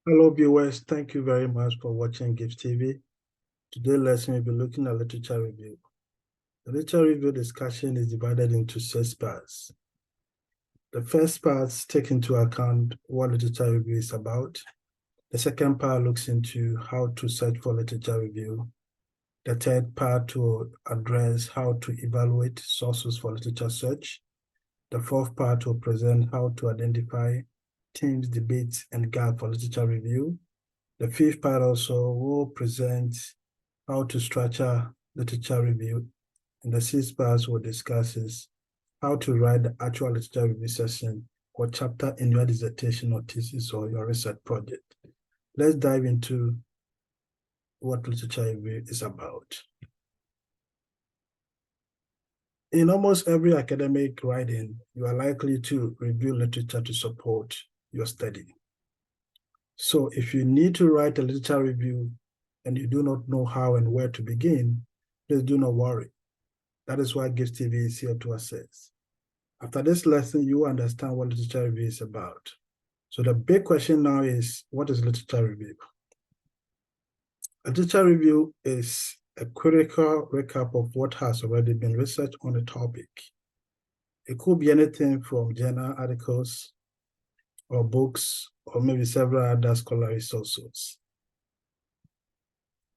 Hello viewers, thank you very much for watching GIPSTE TV. Today's lesson will be looking at literature review. The literature review discussion is divided into 6 parts. The first part takes into account what literature review is about. The second part looks into how to search for literature review. The third part will address how to evaluate sources for literature search. The fourth part will present how to identify themes, debates, and gaps for literature review. The fifth part also will present how to structure literature review. And the sixth part will discuss is how to write the actual literature review session or chapter in your dissertation or thesis or your research project. Let's dive into what literature review is about. In almost every academic writing, you are likely to review literature to support your study. So if you need to write a literature review and you do not know how and where to begin, please do not worry. That is why GIPSTE TV is here to assist. After this lesson, you will understand what literature review is about. So the big question now is, what is literature review? A literature review is a critical recap of what has already been researched on a topic. It could be anything from journal articles or books, or maybe several other scholarly sources.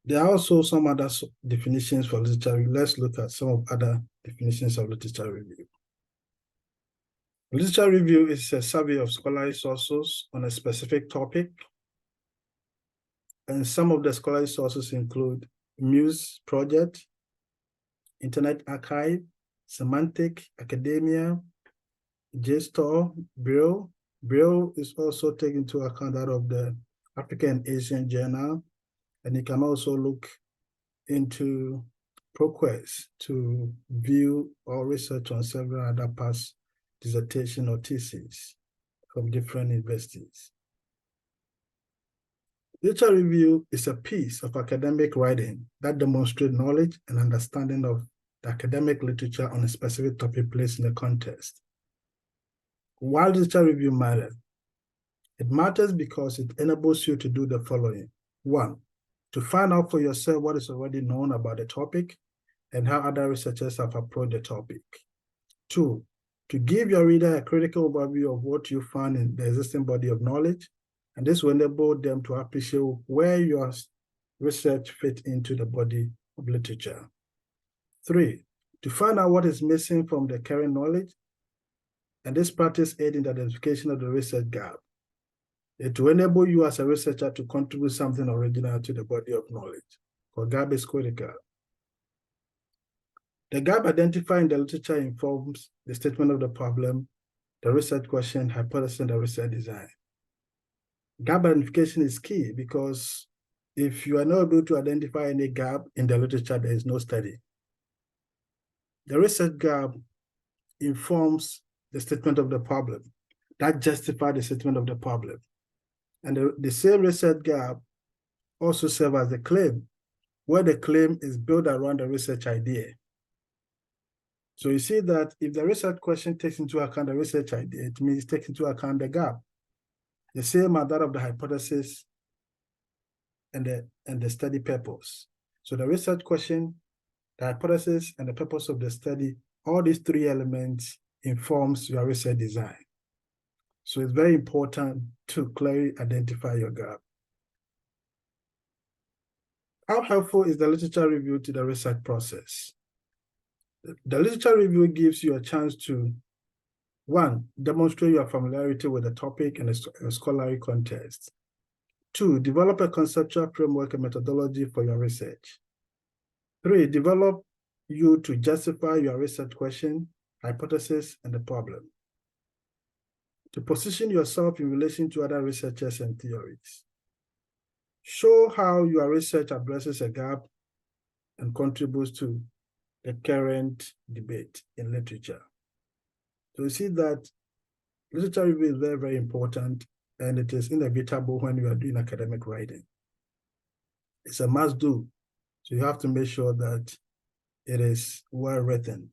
There are also some other definitions for literature review. Let's look at some of other definitions of literature review. Literature review is a survey of scholarly sources on a specific topic. And some of the scholarly sources include Muse Project, Internet Archive, Semantic, Academia, JSTOR, Brill. Brill is also taken into account that of the African and Asian Journal. And you can also look into ProQuest to view or research on several other past dissertation or theses from different universities. Literature review is a piece of academic writing that demonstrates knowledge and understanding of the academic literature on a specific topic placed in a context. Why literature review matters? It matters because it enables you to do the following. 1, to find out for yourself what is already known about the topic and how other researchers have approached the topic. 2, to give your reader a critical overview of what you found in the existing body of knowledge, and this will enable them to appreciate where your research fits into the body of literature. 3, to find out what is missing from the current knowledge, and this practice aids in the identification of the research gap. It will enable you as a researcher to contribute something original to the body of knowledge, because gap is critical. The gap identified in the literature informs the statement of the problem, the research question, hypothesis, and the research design. Gap identification is key because if you are not able to identify any gap in the literature, there is no study. The research gap informs the statement of the problem. That justifies the statement of the problem. And the same research gap also serves as the claim, where the claim is built around the research idea. So you see that if the research question takes into account the research idea, it means take into account the gap. The same as that of the hypothesis and the study purpose. So the research question, the hypothesis, and the purpose of the study, all these 3 elements informs your research design. So it's very important to clearly identify your gap. How helpful is the literature review to the research process? The literature review gives you a chance to, 1, demonstrate your familiarity with the topic and a scholarly context. 2, develop a conceptual framework and methodology for your research. 3, develop you to justify your research question, hypothesis, and the problem. To position yourself in relation to other researchers and theories. Show how your research addresses a gap and contributes to the current debate in literature. So you see that literature review is very, very important, and it is inevitable when you are doing academic writing. It's a must do. So you have to make sure that it is well written.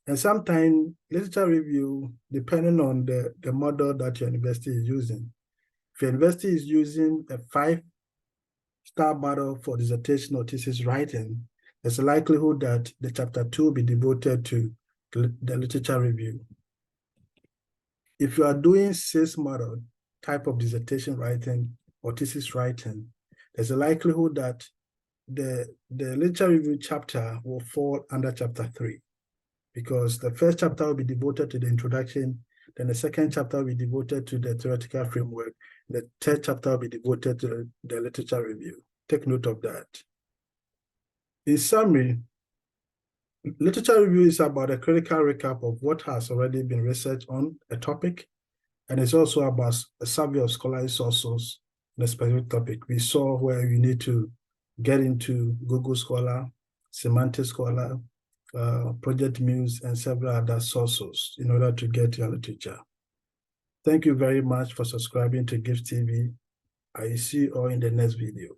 And sometimes literature review, depending on the model that your university is using, If your university is using a 5-star model for dissertation or thesis writing, there's a likelihood that the chapter 2 will be devoted to the literature review. If you are doing 6 model type of dissertation writing or thesis writing, there's a likelihood that the literature review chapter will fall under chapter 3, because the first chapter will be devoted to the introduction, then the second chapter will be devoted to the theoretical framework, the third chapter will be devoted to the literature review. Take note of that. In summary, literature review is about a critical recap of what has already been researched on a topic, and it's also about a survey of scholarly sources on a specific topic. We saw where you need to get into Google Scholar, Semantic Scholar, Project Muse, and several other sources in order to get your literature. Thank you very much for subscribing to GIPSTE TV. I see you all in the next video.